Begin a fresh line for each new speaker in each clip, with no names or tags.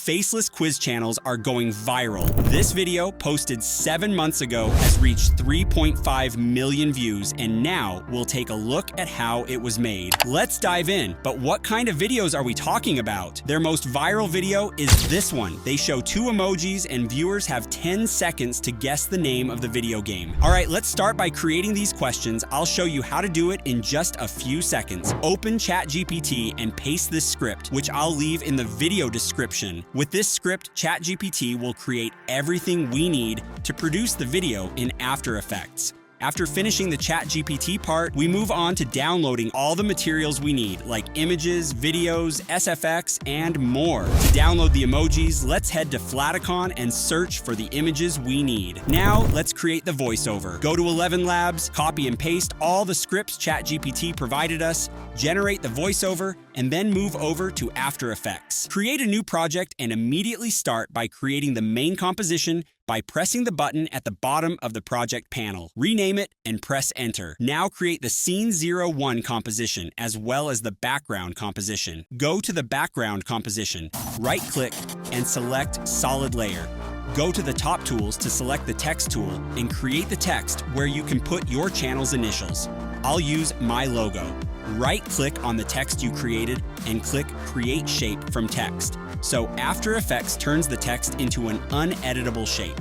faceless quiz channels are going viral. This video, posted 7 months ago, has reached 3.5 million views, and now we'll take a look at how it was made. Let's dive in. But what kind of videos are we talking about? Their most viral video is this one. They show 2 emojis and viewers have 10 seconds to guess the name of the video game. All right, let's start by creating these questions. I'll show you how to do it in just a few seconds. Open ChatGPT and paste this script, which I'll leave in the video description. With this script, ChatGPT will create everything we need to produce the video in After Effects. After finishing the ChatGPT part, we move on to downloading all the materials we need, like images, videos, SFX, and more. To download the emojis, let's head to Flaticon and search for the images we need. Now, let's create the voiceover. Go to 11 Labs, copy and paste all the scripts ChatGPT provided us, generate the voiceover, and then move over to After Effects. Create a new project and immediately start by creating the main composition by pressing the button at the bottom of the project panel. Rename it and press Enter. Now create the Scene 01 composition as well as the background composition. Go to the background composition, right-click, and select Solid Layer. Go to the top tools to select the text tool and create the text where you can put your channel's initials. I'll use my logo. Right-click on the text you created and click Create Shape from Text. So After Effects turns the text into an uneditable shape.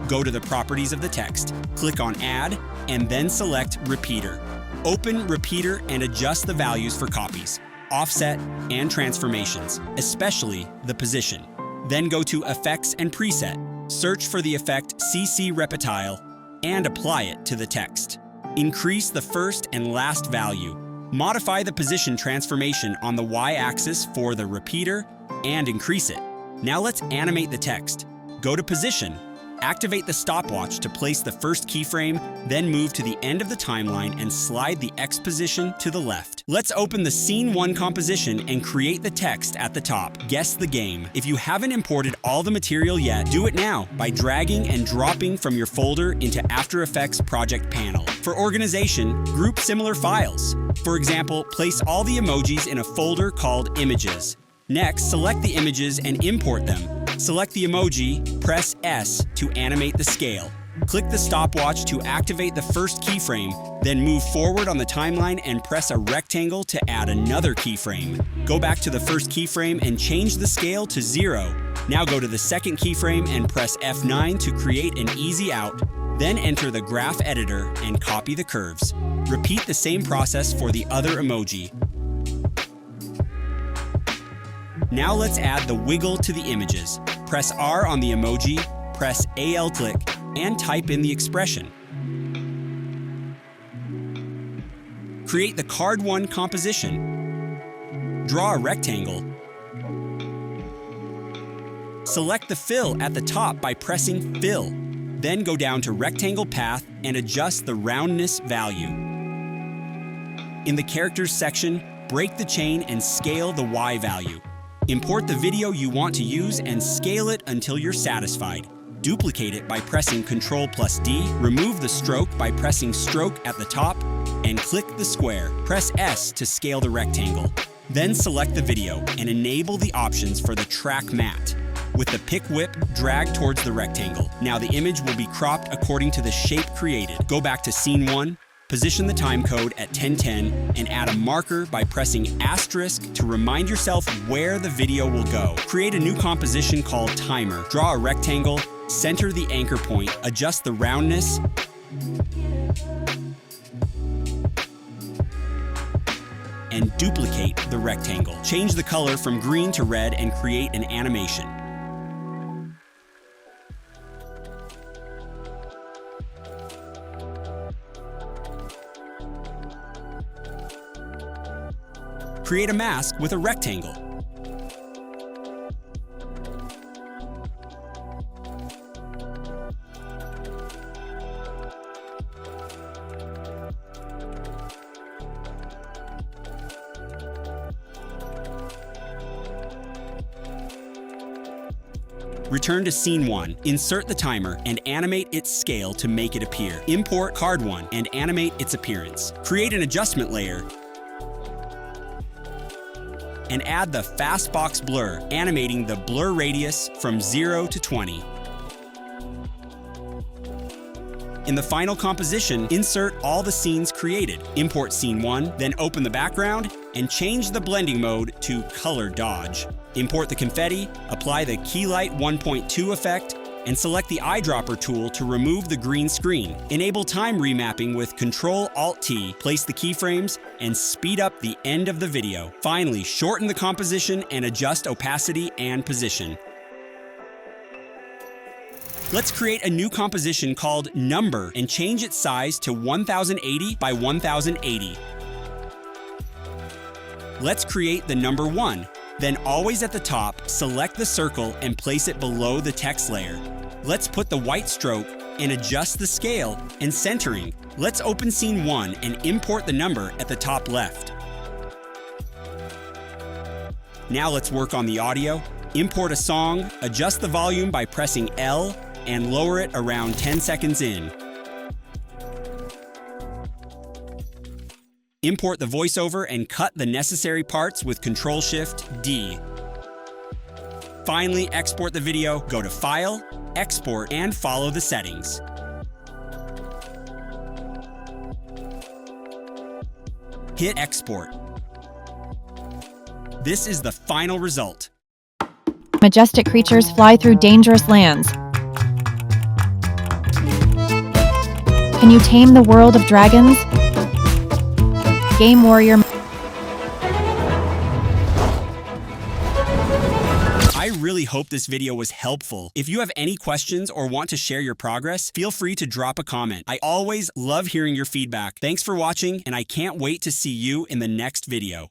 Go to the properties of the text, click on Add, and then select Repeater. Open Repeater and adjust the values for copies, offset, and transformations, especially the position. Then go to Effects and Preset. Search for the effect CC Reptile and apply it to the text. Increase the first and last value. Modify the position transformation on the Y-axis for the repeater and increase it. Now let's animate the text. Go to Position, activate the stopwatch to place the first keyframe, then move to the end of the timeline and slide the X position to the left. Let's open the Scene 1 composition and create the text at the top. Guess the game. If you haven't imported all the material yet, do it now by dragging and dropping from your folder into After Effects project panel. For organization, group similar files. For example, place all the emojis in a folder called Images. Next, select the images and import them. Select the emoji, press S to animate the scale. Click the stopwatch to activate the first keyframe, then move forward on the timeline and press a rectangle to add another keyframe. Go back to the first keyframe and change the scale to 0. Now go to the second keyframe and press F9 to create an easy out. Then enter the graph editor and copy the curves. Repeat the same process for the other emoji. Now let's add the wiggle to the images. Press R on the emoji, press AL click, and type in the expression. Create the Card 1 composition. Draw a rectangle. Select the fill at the top by pressing Fill. Then go down to Rectangle Path and adjust the roundness value. In the Characters section, break the chain and scale the Y value. Import the video you want to use and scale it until you're satisfied. Duplicate it by pressing Ctrl+D, remove the stroke by pressing Stroke at the top, and click the square. Press S to scale the rectangle. Then select the video and enable the options for the track matte. With the pick whip, drag towards the rectangle. Now the image will be cropped according to the shape created. Go back to Scene 1, position the timecode at 10:10, and add a marker by pressing asterisk to remind yourself where the video will go. Create a new composition called Timer. Draw a rectangle, center the anchor point, adjust the roundness, and duplicate the rectangle. Change the color from green to red and create an animation. Create a mask with a rectangle. Return to Scene 1, insert the timer, and animate its scale to make it appear. Import Card 1 and animate its appearance. Create an adjustment layer and add the Fastbox blur, animating the blur radius from 0 to 20. In the final composition, insert all the scenes created. Import scene 1, then open the background and change the blending mode to color dodge. Import the confetti, apply the Keylight 1.2 effect, and select the eyedropper tool to remove the green screen. Enable time remapping with Ctrl-Alt-T, place the keyframes, and speed up the end of the video. Finally, shorten the composition and adjust opacity and position. Let's create a new composition called Number and change its size to 1080 by 1080. Let's create the number 1. Then always at the top, select the circle and place it below the text layer. Let's put the white stroke and adjust the scale and centering. Let's open scene 1 and import the number at the top left. Now let's work on the audio. Import a song, adjust the volume by pressing L, and lower it around 10 seconds in. Import the voiceover and cut the necessary parts with Ctrl-Shift-D. Finally, export the video, go to File, Export, and follow the settings. Hit Export. This is the final result.
Majestic creatures fly through dangerous lands. Can you tame the world of dragons? Game warrior.
I really hope this video was helpful. If you have any questions or want to share your progress, feel free to drop a comment. I always love hearing your feedback. Thanks for watching, and I can't wait to see you in the next video.